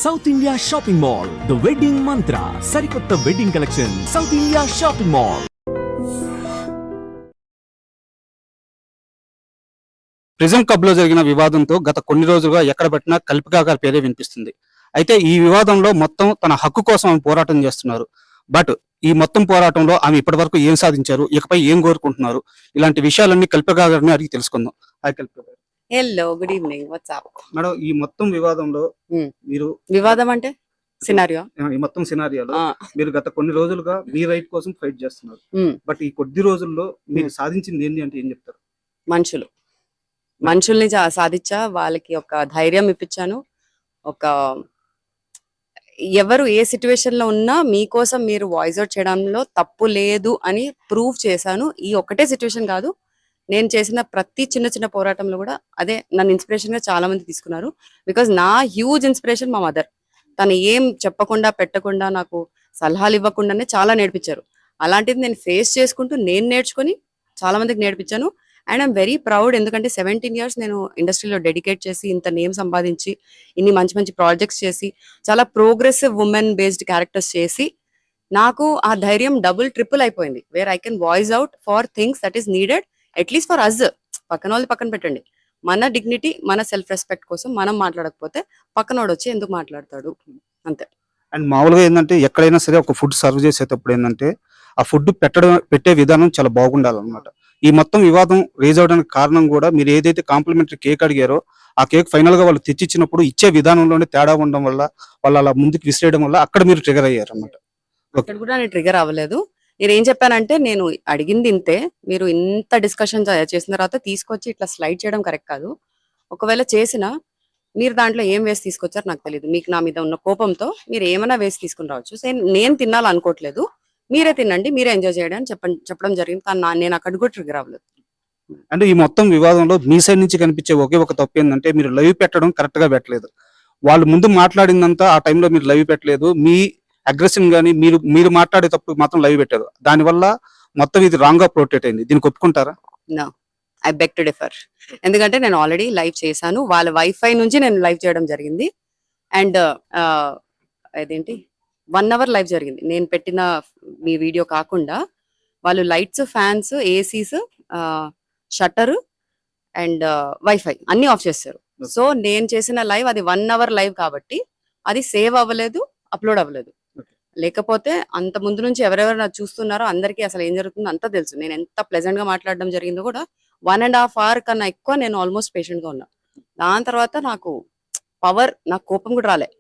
South India shopping mall, the wedding మంత్ర, సరికొత్త wedding collection, south India shopping mall. Prism club లో జరిగిన వివాదంతో గత కొన్ని రోజులుగా ఎక్కడ పెట్టినా కల్పికా గారి పేరే వినిపిస్తుంది. అయితే ఈ వివాదంలో మొత్తం తన హక్కు కోసం ఆమె పోరాటం చేస్తున్నారు. బట్ ఈ మొత్తం పోరాటంలో ఆమె ఇప్పటి వరకు ఏం సాధించారు, ఇకపై ఏం కోరుకుంటున్నారు, ఇలాంటి విషయాలన్నీ కల్పికా గారిని అడిగి తెలుసుకుందాం. హాయ్ కల్పికా గారు. Hello, good evening. WhatsApp madam, ఈ మొత్తం వివాదంలో మీరు వివాదం అంటే సినారియో ఈ మొత్తం సినారియాలో మీరు గత కొన్ని రోజులుగా మీ రైట్ కోసం ఫైట్ చేస్తున్నారు. బట్ ఈ కొద్ది రోజుల్లో మీరు సాధించింది ఏంటి అంటే ఏం చెప్తారు? మనుషుల్ని సాధించా, వాళ్ళకి ఒక ధైర్యం ఇప్పించాను. ఒక ఎవరు ఏ సిచ్యువేషన్ లో ఉన్నా మీకోసం మీరు వాయిస్ అవుట్ చేయడంలో తప్పు లేదు అని ప్రూవ్ చేశాను. ఈ ఒక్కటే సిచ్యువేషన్ కాదు, నేను చేసిన ప్రతి చిన్న చిన్న పోరాటంలో కూడా అదే నన్ను ఇన్స్పిరేషన్ గా చాలా మంది తీసుకున్నారు. బికాజ్ నా హ్యూజ్ ఇన్స్పిరేషన్ మా మదర్. తను ఏం చెప్పకుండా పెట్టకుండా నాకు సలహాలు ఇవ్వకుండానే చాలా నేర్పించారు. అలాంటిది నేను ఫేస్ చేసుకుంటూ నేను నేర్చుకుని చాలా మందికి నేర్పించాను. అండ్ ఐఎమ్ వెరీ ప్రౌడ్, ఎందుకంటే 17 years నేను ఇండస్ట్రీలో డెడికేట్ చేసి ఇంత నేమ్ సంపాదించి ఇన్ని మంచి మంచి ప్రాజెక్ట్స్ చేసి చాలా ప్రోగ్రెసివ్ ఉమెన్ బేస్డ్ క్యారెక్టర్స్ చేసి నాకు ఆ ధైర్యం డబుల్ ట్రిపుల్ అయిపోయింది. Where I can voice out for things that is needed, at least for us. పక్కన వాళ్ళు పక్కన పెట్టండి, మన డిగ్నిటీ మన సెల్ఫ్ రెస్పెక్ట్ కోసం మనం మాట్లాడకపోతే పక్కనోడు వచ్చి ఎందుకు మాట్లాడతాడు, అంతే. అండ్ మామూలుగా ఏంటంటే ఎక్కడైనా సరే ఒక ఫుడ్ సర్వ్ చేసేటప్పుడు ఏంటంటే ఆ ఫుడ్ పెట్టే విధానం చాలా బాగుండాలన్నమాట. ఈ మొత్తం వివాదం రేజ్ అవడానికి కారణం కూడా మీరు ఏదైతే కాంప్లిమెంటరీ కేక్ అడిగారో ఆ కేక్ ఫైనల్ గా వాళ్ళు తెచ్చిచ్చినప్పుడు ఇచ్చే విధానంలోనే తేడా ఉండడం వల్ల వాళ్ళు అలా ముందుకు విసిరేయడం వల్ల అక్కడ మీరు ట్రిగర్ అయ్యారు అన్నమాట. అక్కడ కూడా నేను ట్రిగర్ అవ్వలేదు. నేను ఏం చెప్పానంటే, నేను అడిగింది ఇంతే, మీరు ఇంత డిస్కషన్ చేసిన తర్వాత తీసుకొచ్చి ఇట్లా స్లైడ్ చేయడం కరెక్ట్ కాదు. ఒకవేళ చేసినా మీరు దాంట్లో ఏం వేసి తీసుకొచ్చారు నాకు తెలియదు. మీకు నా మీద ఉన్న కోపంతో మీరు ఏమైనా వేసి తీసుకుని రావచ్చు. నేను తినాలనుకోవట్లేదు, మీరే తినండి, మీరే ఎంజాయ్ చేయడం అని చెప్పడం జరిగింది. కానీ నేను అక్కడ కూడా ట్రిగర్ అవ్వలేదు. అంటే ఈ మొత్తం వివాదంలో మీ సైడ్ నుంచి కనిపించే ఒకే ఒక తప్పు ఏంటంటే మీరు లైవ్ పెట్టడం కరెక్ట్ గా పెట్టలేదు. వాళ్ళు ముందు మాట్లాడిందంతా ఆ టైంలో మీరు లైవ్ పెట్టలేదు. మీ అగ్రెషన్ గానీ మీరు మాట్లాడేటప్పుడు మాత్రం లైవ్ పెట్టారు. దానివల్ల మొత్తం ఇది రాంగ్ గా ప్రొటెక్ట్ అయింది. దీనికి ఒప్పుకుంటారా? No, I beg to differ. ఎందుకంటే నేను ఆల్రెడీ లైవ్ చేశాను. వాళ్ళ వైఫై నుంచి నేను లైవ్ చేయడం జరిగింది. అండ్ అదేంటి 1 hour లైవ్ జరిగింది. నేను పెట్టిన మీ వీడియో కాకుండా వాళ్ళు lights, fans, ACs, shutter and wifi అన్ని ఆఫ్ చేస్తారు. సో నేను చేసిన లైవ్ అది 1 hour లైవ్ కాబట్టి అది సేవ్ అవ్వలేదు, అప్లోడ్ అవ్వలేదు. లేకపోతే అంత ముందు నుంచి ఎవరెవరు నాకు చూస్తున్నారో అందరికీ అసలు ఏం జరుగుతుందో అంతా తెలుసు. నేను ఎంత ప్లెజెంట్ గా మాట్లాడడం జరిగిందో కూడా 1.5 hour కన్నా ఎక్కువ నేను ఆల్మోస్ట్ పేషెంట్ గా ఉన్నా. దాని తర్వాత నాకు కోపం కూడా రాలే.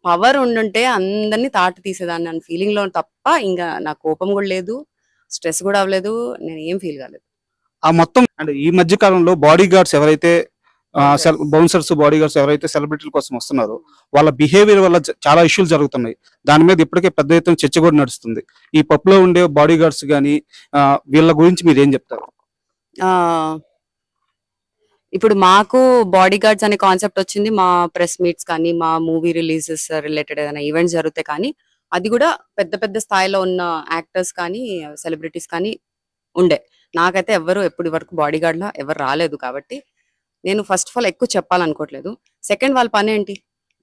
పవర్ ఉండుంటే అందరినీ తాట తీసేదాన్ని అన్న ఫీలింగ్ లో తప్ప ఇంకా నా కోపం కూడా లేదు, స్ట్రెస్ కూడా అవ్వలేదు, నేను ఏం ఫీల్ కాలేదు. ఆ మొత్తం అంటే ఈ మధ్య కాలంలో బాడీ గార్డ్స్ ఎవరైతే బౌన్సర్స్, బాడీ గార్డ్స్ ఎవరైతే సెలబ్రిటీల కోసం వస్తున్నారో వాళ్ళ బిహేవియర్ వల్ల చాలా ఇష్యూలు జరుగుతున్నాయి. దాని మీద ఇప్పటికే పెద్ద ఎత్తున చర్చ కూడా నడుస్తుంది. ఈ పబ్లో ఉండే బాడీ గార్డ్స్ కానీ వీళ్ళ గురించి మీరు ఏం చెప్తారు? ఇప్పుడు మాకు బాడీ గార్డ్స్ అనే కాన్సెప్ట్ వచ్చింది మా ప్రెస్ మీట్స్ కానీ, మా మూవీ రిలీజెస్ రిలేటెడ్ ఏదైనా ఈవెంట్స్ జరిగితే కానీ, అది కూడా పెద్ద పెద్ద స్థాయిలో ఉన్న యాక్టర్స్ కానీ సెలబ్రిటీస్ కానీ ఉండే. నాకైతే ఎప్పటి వరకు బాడీ గార్డ్ లా ఎవరు రాలేదు. కాబట్టి నేను ఫస్ట్ ఆఫ్ ఆల్ ఎక్కువ చెప్పాలనుకోవట్లేదు. సెకండ్, వాళ్ళ పని ఏంటి?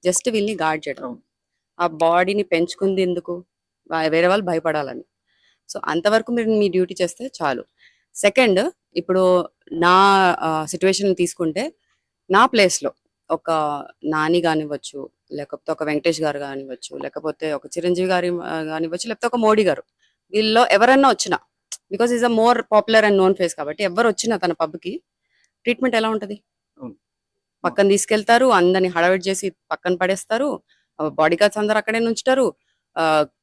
జస్ట్ వీళ్ళని గార్డ్ చేయడం. ఆ బాడీని పెంచుకుంది ఎందుకు? వేరే వాళ్ళు భయపడాలని. సో అంతవరకు మీరు మీ డ్యూటీ చేస్తే చాలు. సెకండ్, ఇప్పుడు నా సిచ్యువేషన్ తీసుకుంటే నా ప్లేస్లో ఒక నాని కానివ్వచ్చు, లేకపోతే ఒక వెంకటేష్ గారు కానివ్వచ్చు, లేకపోతే ఒక చిరంజీవి గారి కానివ్వచ్చు, లేకపోతే ఒక మోడీ గారు, వీళ్ళలో ఎవరన్నా వచ్చినా, because is a more popular and known face కాబట్టి ఎవరు వచ్చినా తన పబ్కి ట్రీట్మెంట్ ఎలా ఉంటుంది? పక్కన తీసుకెళ్తారు, అందరిని హడావిడి చేసి పక్కన పడేస్తారు, బాడీ గార్డ్స్ అందరు అక్కడే ఉంచుతారు.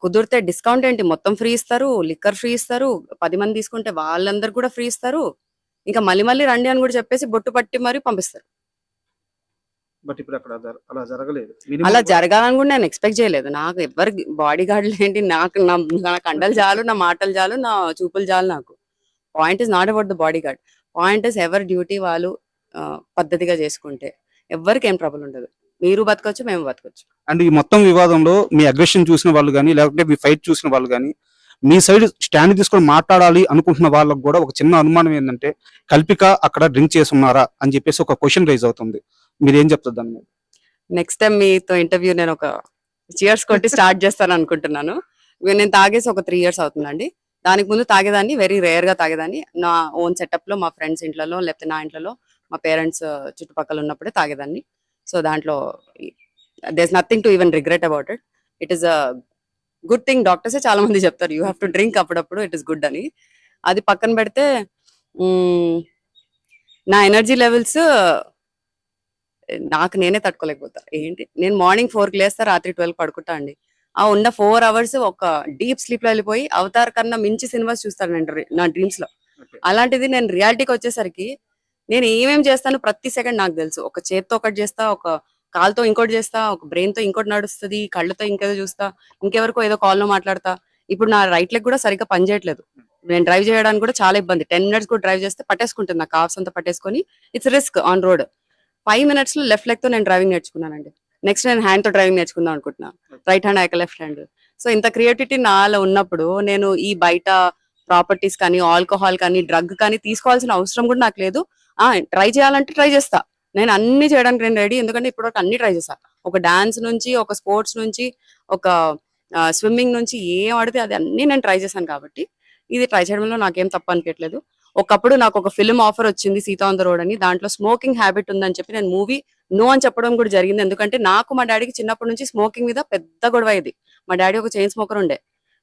కుదిరితే డిస్కౌంట్ ఏంటి మొత్తం ఫ్రీ ఇస్తారు, లిక్కర్ ఫ్రీ ఇస్తారు, 10 మంది తీసుకుంటే వాళ్ళందరు కూడా ఫ్రీ ఇస్తారు. ఇంకా మళ్ళీ రండి అని కూడా చెప్పేసి బొట్టు పట్టి మరి పంపిస్తారు. బట్ ఇప్పుడు అక్కడ అలా జరగలేదు. అలా జరగాలని కూడా నేను ఎక్స్పెక్ట్ చేయలేదు. నాకు ఎవరు బాడీ గార్డులు ఏంటి, నాకు అండలు చాలు, నా మాటలు చాలు, నా చూపులు చాలు. నాకు point is not about the body guard. Point is ఎవరి డ్యూటీ వాళ్ళు పద్ధతిగా చేసుకుంటే ఎవరికి ఏం ట్రబుల్ ఉండదు. మీరు బతకొచ్చు, మేము బతకొచ్చు. అండ్ ఈ మొత్తం వివాదంలో మీ అగ్రెషన్ చూసిన వాళ్ళు కానీ, లేకపోతే మీ ఫైట్ చూసిన వాళ్ళు కానీ, మీ సైడ్ స్టాండ్ తీసుకొని మాట్లాడాలి అనుకుంటున్న వాళ్ళకు కూడా ఒక చిన్న అనుమానం ఏంటంటే కల్పిక అక్కడ డ్రింక్ చేసి ఉన్నారా అని చెప్పేసి ఒక క్వశ్చన్ రైజ్ అవుతుంది. మీరు ఏం చెప్తారు దాని మీద? నెక్స్ట్ టైం మీతో ఇంటర్వ్యూ నేను ఒక చియర్స్ కొట్టి స్టార్ట్ చేస్తాను అనుకుంటున్నాను. నేను తాగేసి ఒక 3 years అవుతుందండి. దానికి ముందు తాగేదాన్ని, వెరీ రేర్ గా తాగేదాన్ని. నా ఓన్ సెటప్ లో మా ఫ్రెండ్స్ ఇంట్లలో లేకపోతే నా ఇంట్లలో మా పేరెంట్స్ చుట్టుపక్కల ఉన్నప్పుడే తాగేదాన్ని. సో దాంట్లో there is nothing to even regret about it. It is a good thing. డాక్టర్సే చాలా మంది చెప్తారు యూ హ్యావ్ టు డ్రింక్ అప్పుడప్పుడు, ఇట్ ఇస్ గుడ్ అని. అది పక్కన పెడితే మ్, నా ఎనర్జీ లెవెల్స్ నాకు నేనే తట్టుకోలేకపోతా. ఏంటి, నేను మార్నింగ్ 4కి లేస్తా, రాత్రి 12 పడుకుంటా అండి. ఆ ఉన్న 4 hours ఒక డీప్ స్లీప్ లో వెళ్ళిపోయి అవతార్ కన్నా మించి సినిమాస్ చూస్తాను నేను నా డ్రీమ్స్ లో. అలాంటిది నేను రియాలిటీకి వచ్చేసరికి నేను ఏమేం చేస్తాను ప్రతి సెకండ్ నాకు తెలుసు. ఒక చేత్తో ఒకటి చేస్తా, ఒక కాల్తో ఇంకోటి చేస్తా, ఒక బ్రెయిన్ తో ఇంకోటి నడుస్తుంది, కళ్ళతో ఇంకేదో చూస్తా, ఇంకెవరికో ఏదో కాల్ లో మాట్లాడతా. ఇప్పుడు నా రైట్ లెగ్ కూడా సరిగ్గా పనిచేయట్లేదు. నేను డ్రైవ్ చేయడానికి కూడా చాలా ఇబ్బంది. 10 minutes కూడా డ్రైవ్ చేస్తే పట్టేసుకుంటుంది, నా కాఫ్స్ అంతా పట్టేసుకొని. It's risk on road. 5 minutes లో లెఫ్ట్ లెగ్ తో నేను డ్రైవింగ్ నేర్చుకున్నానండి. నెక్స్ట్ నేను హ్యాండ్ తో డ్రైవింగ్ నేర్చుకుందాం అనుకుంటున్నా. రైట్ హ్యాండ్ అయ్యాక లెఫ్ట్ హ్యాండ్. సో ఇంత క్రియేటివిటీ నాలో ఉన్నప్పుడు నేను ఈ బయట ప్రాపర్టీస్ కానీ, ఆల్కహాల్ కానీ, డ్రగ్ కానీ తీసుకోవాల్సిన అవసరం కూడా నాకు లేదు. ట్రై చేయాలంటే ట్రై చేస్తా. నేను అన్ని చేయడానికి నేను రెడీ. ఎందుకంటే ఇప్పుడు అన్ని ట్రై చేస్తా. ఒక డాన్స్ నుంచి, ఒక స్పోర్ట్స్ నుంచి, ఒక స్విమ్మింగ్ నుంచి, ఏం ఆడితే అది అన్ని నేను ట్రై చేశాను. కాబట్టి ఇది ట్రై చేయడంలో నాకేం తప్పు అనిపించట్లేదు. ఒకప్పుడు నాకు ఒక ఫిల్మ్ ఆఫర్ వచ్చింది, సీతా ఆన్ ద రోడ్ అని. దాంట్లో స్మోకింగ్ హ్యాబిట్ ఉందని చెప్పి నేను మూవీ నో అని చెప్పడం కూడా జరిగింది. ఎందుకంటే నాకు మా డాడీకి చిన్నప్పటి నుంచి స్మోకింగ్ మీద పెద్ద గొడవ ఇది. మా డాడీ ఒక చైన్ స్మోకర్ ఉండే.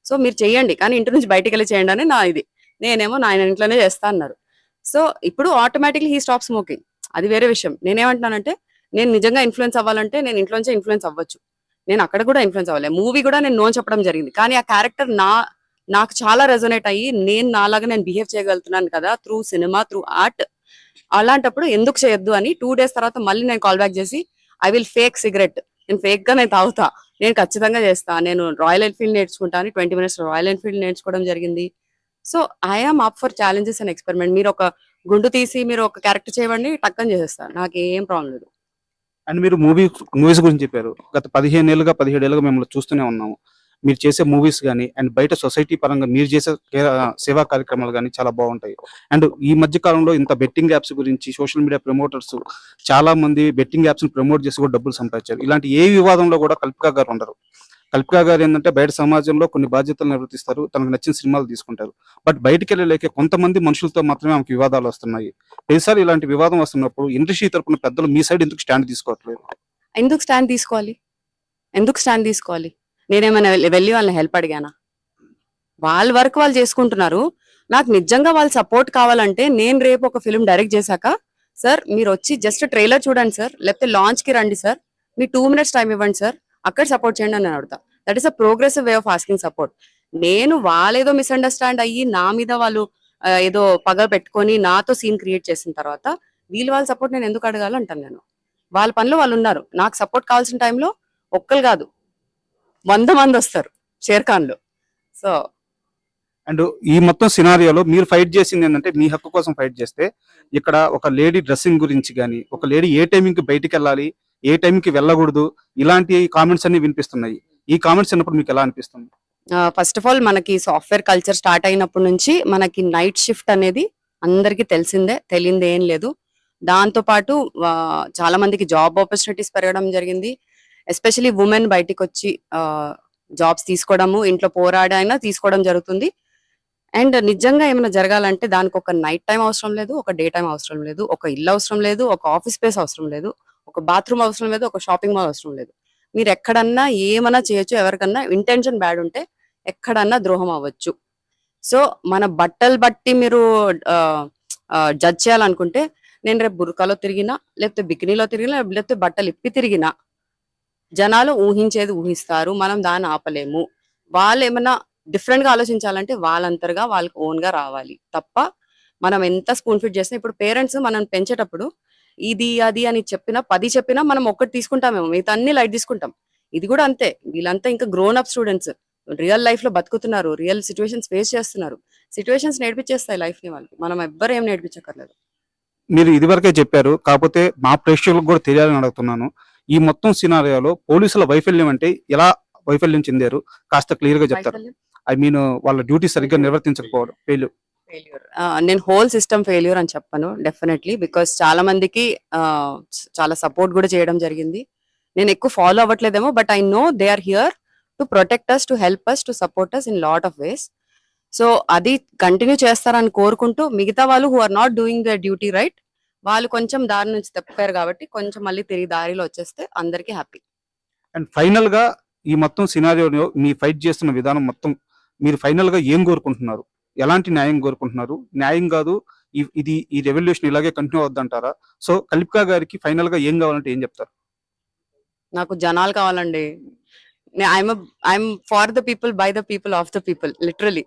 సో మీరు చేయండి కానీ ఇంటి నుంచి బయటికి వెళ్ళి చేయండి అని నా ఇది. నేనేమో నా ఆయన ఇంట్లోనే చేస్తా అన్నారు. సో ఇప్పుడు ఆటోమేటిక్లీ హీ స్టాప్ స్మోకింగ్. అది వేరే విషయం. నేనేమంటున్నానంటే, నేను నిజంగా ఇన్ఫ్లుయెన్స్ అవ్వాలంటే నేను ఇంట్లోంచే ఇన్ఫ్లుయెన్స్ అవ్వచ్చు. నేను అక్కడ కూడా ఇన్ఫ్లుయెన్స్ అవ్వాలి. మూవీ కూడా నేను నో చెప్పడం జరిగింది. కానీ ఆ క్యారెక్టర్ నాకు చాలా రెజొనేట్ అయ్యి నేను నాలాగా నేను బిహేవ్ చేయగలుగుతున్నాను కదా త్రూ సినిమా, త్రూ ఆర్ట్. అలాంటప్పుడు ఎందుకు చేయొద్దు అని 2 days తర్వాత మళ్ళీ నేను కాల్ బ్యాక్ చేసి ఐ విల్ ఫేక్ సిగరెట్, నేను ఫేక్ గా నేను తాగుతా, నేను ఖచ్చితంగా చేస్తా, నేను రాయల్ ఎన్ఫీల్డ్ నేర్చుకుంటా అని 20 minutes రాయల్ ఎన్ఫీల్డ్ నేర్చుకోవడం జరిగింది. So I'm up for challenges and experiment. మీరు ఒక గుండు తీసి మీరు ఒక క్యారెక్టర్ చేయమండి, టక్కని చేసేస్తా, నాకు ఏం ప్రాబ్లం లేదు. అండ్ మీరు మూవీస్ గురించి చెప్పారు. గత 15 ఏళ్ళుగా 17 ఏళ్ళుగా మిమ్మల్ని చూస్తూనే ఉన్నాము. మీరు చేసే మూవీస్ కానీ అండ్ బయట సొసైటీ పరంగా మీరు చేసే సేవా కార్యక్రమాలు కానీ చాలా బాగుంటాయి. అండ్ ఈ మధ్య కాలంలో ఇంత బెట్టింగ్ యాప్స్ గురించి సోషల్ మీడియా ప్రమోటర్స్ చాలా మంది బెట్టింగ్ యాప్స్ ప్రమోట్ చేసి కూడా డబ్బులు సంపాదించారు. ఇలాంటి ఏ వివాదంలో కూడా కల్పికా గారు ఉండరు. కల్పికా గారు ఏంటంటే బయట సమాజంలో కొన్ని బాధ్యతలు నిర్వర్తిస్తారు, తనకు నచ్చిన సినిమాలు తీసుకుంటారు. బట్ బయటికి వెళ్ళలేక కొంతమంది మనుషులతో మాత్రమే ఆమెకు వివాదాలు వస్తున్నాయి. ప్రతిసారి ఇలాంటి వివాదం వస్తున్నప్పుడు ఇండస్ట్రీ తరపున పెద్దలు మీ సైడ్ ఎందుకు స్టాండ్ తీసుకోవట్లేదు? ఎందుకు స్టాండ్ తీసుకోవాలి? ఎందుకు స్టాండ్ తీసుకోవాలి? నేనేమైనా వెళ్ళి వాళ్ళని హెల్ప్ అడిగానా? వాళ్ళ వర్క్ వాళ్ళు చేసుకుంటున్నారు. నాకు నిజంగా వాళ్ళ సపోర్ట్ కావాలంటే నేను రేపు ఒక ఫిల్మ్ డైరెక్ట్ చేశాక, సార్ మీరు వచ్చి జస్ట్ ట్రైలర్ చూడండి సార్, లేకపోతే లాంచ్ కి రండి సార్, మీ 2 minutes టైం ఇవ్వండి సార్, అక్కడ సపోర్ట్ చేయండి అని అడుగుతా. That is a progressive way of asking support. నేను వాళ్ళేదో మిస్అండర్స్టాండ్ అయ్యి నా మీద వాళ్ళు ఏదో పగ పెట్టుకొని నాతో సీన్ క్రియేట్ చేసిన తర్వాత వాళ్ళ సపోర్ట్ నేను ఎందుకు అడగాలంటాను. నేను వాళ్ళ పనిలో వాళ్ళు ఉన్నారు. నాకు సపోర్ట్ కావాల్సిన టైంలో ఒక్కరు కాదు 100 మంది వస్తారు షేర్ఖాన్లు. సో అండ్ ఈ మొత్తం సినారియోలో మీరు ఫైట్ చేసింది ఏంటంటే మీ హక్కు కోసం ఫైట్ చేస్తే, ఇక్కడ ఒక లేడీ డ్రెస్సింగ్ గురించి కానీ, ఒక లేడీ ఏ టైంకి బయటికి వెళ్ళాలి, ఏ టైంకి వెళ్ళకూడదు, ఇలాంటి కామెంట్స్ అన్ని వినిపిస్తున్నాయి. ఈ కామెంట్స్ విన్నప్పుడు మీకు ఎలా అనిపిస్తుంది? ఫస్ట్ ఆఫ్ ఆల్ మనకి సాఫ్ట్వేర్ కల్చర్ స్టార్ట్ అయినప్పటి నుంచి మనకి నైట్ షిఫ్ట్ అనేది అందరికీ తెలిసిందే, తెలియంది ఏం లేదు. దాంతో పాటు చాలా మందికి జాబ్ ఆపర్చునిటీస్ పెరగడం జరిగింది. ఎస్పెషలీ ఉమెన్ బయటికి వచ్చి జాబ్స్ తీసుకోవడము, ఇంట్లో పోరాడైనా తీసుకోవడం జరుగుతుంది. అండ్ నిజంగా ఏమైనా జరగాలంటే దానికి ఒక నైట్ టైం అవసరం లేదు, ఒక డే టైం అవసరం లేదు, ఒక ఇల్లు అవసరం లేదు, ఒక ఆఫీస్ స్పేస్ అవసరం లేదు, ఒక బాత్రూమ్ అవసరం లేదు, ఒక షాపింగ్ మాల్ అవసరం లేదు. మీరు ఎక్కడన్నా ఏమన్నా చేయొచ్చు. ఎవరికన్నా ఇంటెన్షన్ బ్యాడ్ ఉంటే ఎక్కడన్నా ద్రోహం అవ్వచ్చు. సో మన బట్టలు బట్టి మీరు జడ్జ్ చేయాలనుకుంటే, నేను రేపు బుర్కాలో తిరిగినా, లేకపోతే బికినీలో తిరిగినా, లేకపోతే బట్టలు ఇప్పి తిరిగినా జనాలు ఊహించేది ఊహిస్తారు. మనం దాన్ని ఆపలేము. వాళ్ళు ఏమన్నా డిఫరెంట్ గా ఆలోచించాలంటే వాళ్ళంతరుగా వాళ్ళకి ఓన్ గా రావాలి తప్ప, మనం ఎంత స్పూన్ ఫిట్ చేసినా, ఇప్పుడు పేరెంట్స్ మనం పెంచేటప్పుడు ఇది అది అని చెప్పినా 10 చెప్పినా మనం ఒక్కటి తీసుకుంటామేమో, మిగతా అన్ని లైట్ తీసుకుంటాం. ఇది కూడా అంతే. వీళ్ళంతా ఇంకా grown up students, real life లో బతుకుతున్నారు, రియల్ సిచ్యువేషన్స్ ఫేస్ చేస్తున్నారు. సిచ్యువేషన్స్ నేర్పించేస్తాయి లైఫ్ ని వాళ్ళకి, మనం ఎవ్వరు ఏం నేర్పించక్కర్లేదు. మీరు ఇదివరకే చెప్పారు, కాకపోతే మా ప్రేక్షకులకు కూడా తెలియాలని అడుగుతున్నాను. ఈ మొత్తం సినారియోలో పోలీసుల వైఫల్యం అంటే ఎలా వైఫల్యం చెందారు కాస్త క్లియర్ గా చెప్తారు? ఐ మీన్ వాళ్ళ డ్యూటీ సరిగ్గా నిర్వర్తించకపోవడం, ఫెయిల్యూర్. నేను హోల్ సిస్టమ్ ఫెయిల్యూర్ అని చెప్పను డెఫినెట్లీ, బికాస్ చాలా మందికి చాలా సపోర్ట్ కూడా చేయడం జరిగింది. నేను ఎక్కువ ఫాలో అవ్వట్లేదేమో, but I know they are here to protect us, to help us, to support us in lot of ways. So అది కంటిన్యూ చేస్తారని కోరుకుంటూ, మిగతా వాళ్ళు who are not doing the duty right, వాళ్ళు కొంచెం దారి నుంచి తప్పారు కాబట్టి కొంచెం మళ్ళీ తిరిగి దారిలో వచ్చేస్తే అందరికీ హ్యాపీ. అండ్ ఫైనల్ గా ఈ మొత్తం సినారియోలో మీ ఫైట్ చేస్తున్న విధానం మొత్తం మీరు ఫైనల్ గా ఏం కోరుకుంటున్నారు? ఎలాంటి న్యాయం కోరుకుంటున్నారు? న్యాయం కాదు, ఈ రెవల్యూషన్ ఇలాగే కంటిన్యూ అవుద్దంటారా? సో కల్పికా గారికి ఫైనల్ గా ఏం కావాలంటే ఏం చెప్తారు? నాకు జనాలు కావాలండి. I'm for the people, by the people, of the people, literally.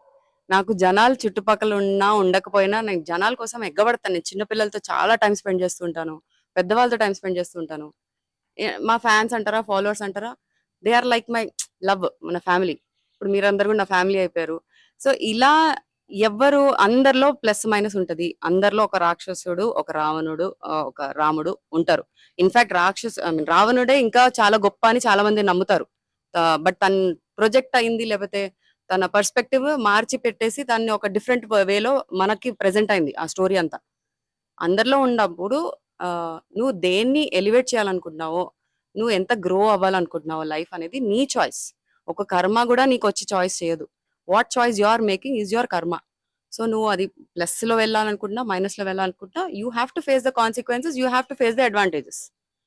నాకు జనాలు చుట్టుపక్కల ఉన్నా ఉండకపోయినా నేను జనాల కోసం ఎగ్గబడతాను. నేను చిన్నపిల్లలతో చాలా టైం స్పెండ్ చేస్తుంటాను, పెద్దవాళ్ళతో టైం స్పెండ్ చేస్తుంటాను. మా ఫ్యాన్స్ అంటారా, ఫాలోవర్స్ అంటారా, they are like my love, మన ఫ్యామిలీ. ఇప్పుడు మీరందరూ కూడా నా ఫ్యామిలీ అయిపోయారు. సో ఇలా ఎవ్వరు, అందరిలో ప్లస్ మైనస్ ఉంటది. అందరిలో ఒక రాక్షసుడు, ఒక రావణుడు, ఒక రాముడు ఉంటారు. ఇన్ఫాక్ట్ రావణుడే ఇంకా చాలా గొప్ప అని చాలా మంది నమ్ముతారు. బట్ తన ప్రొజెక్ట్ అయింది, లేకపోతే తన పర్స్పెక్టివ్ మార్చి పెట్టేసి దాన్ని ఒక డిఫరెంట్ వేలో మనకి ప్రెజెంట్ అయింది ఆ స్టోరీ అంతా. అందరిలో ఉన్నప్పుడు నువ్వు దేన్ని ఎలివేట్ చేయాలనుకుంటున్నావో, నువ్వు ఎంత గ్రో అవ్వాలనుకుంటున్నావో, లైఫ్ అనేది నీ చాయిస్. ఒక కర్మ కూడా నీకు వచ్చి చాయిస్ చేయదు. What choice you are making is your karma. So నువ్వు అది ప్లస్ లో వెళ్ళాలనుకుంటున్నా, మైనస్ లో వెళ్ళాలనుకుంటున్నా, you have to face the consequences, you have to face the advantages,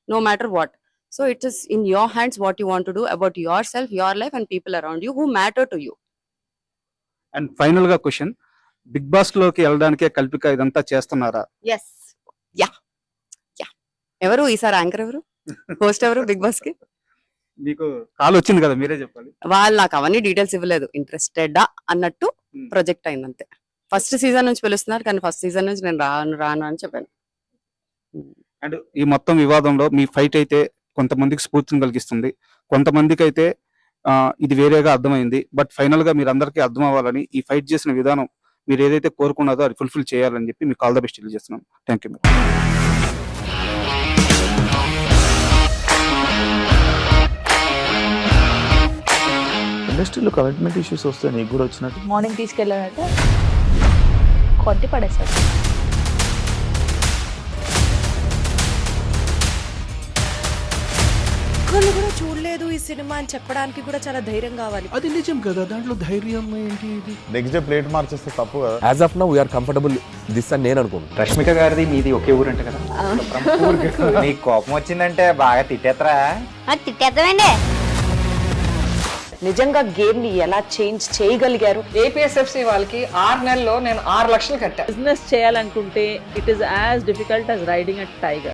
no matter what. So it is in your hands what you want to do about yourself, your life and people around you who matter to you. And final గా question, Bigg Boss లోకి వెళ్ళడానికే కల్పిక ఇదంతా చేస్తున్నారా? Yes, yeah yeah. ఎవరు ఈసారి anchor, ఎవరు host, ఎవరు big boss కి? మీకు కాల్ వచ్చింది కదా, మీరే చెప్పాలి. వాళ్ళు నాకు అవన్నీ డీటెయిల్స్ ఇవ్వలేదు. ఇంట్రెస్టెడా అన్నట్టు ప్రొజెక్ట్ అయింది అంతే. ఫస్ట్ సీజన్ నుంచి పిలుస్తున్నారు, కానీ ఫస్ట్ సీజన్ నుంచి నేను రాను అని చెప్పాను. అండ్ ఈ మొత్తం వివాదంలో మీ ఫైట్ అయితే కొంతమందికి స్ఫూర్తిని కలిగిస్తుంది, కొంతమందికి అయితే ఇది వేరేగా అర్థమైంది. బట్ ఫైనల్ గా మీరు అందరికీ అర్థం అవ్వాలని, ఈ ఫైట్ చేసిన విధానం మీరు ఏదైతే కోరుకున్నారో అది ఫుల్ఫిల్ చేయాలని చెప్పి మీకు ఆల్ ద బెస్ట్ తెలియజేస్తున్నాను. Thank you. ఇండస్ట్రీలో కమిట్మెంట్ ఇష్యూస్ వస్తే నీకు కూడా వచ్చినట్టు? మార్నింగ్ తీసుకెళ్ళాడంటే కొట్టి పడేశాడు. ఒక్కళ్ళు కూడా చూడలేదు ఈ సినిమా అని చెప్పడానికి కూడా చాలా ధైర్యం కావాలి. అది నిజం కదా, దాంట్లో ధైర్యం ఏంటి? ఇది నెక్స్ట్ డే ప్లేట్ మార్చేస్తే తప్పు కదా. As of now we are comfortable this అని నేను అనుకుంటున్నాను. రష్మిక గారిది మీది ఒకే ఊరు అంటే కదా? నీకు కోపం వచ్చిందంటే బాగా తిట్టేత్తరా? తిట్టేద్దామండి. నిజంగా గేమ్ ని ఎలా చేంజ్ చేయగలిగారు? ఏపీఎస్ఎఫ్సి వాళ్ళకి 6 నెలల్లో నేను 6 లక్షలు కట్టా. బిజినెస్ చేయాలనుకుంటే it is as difficult as riding a tiger.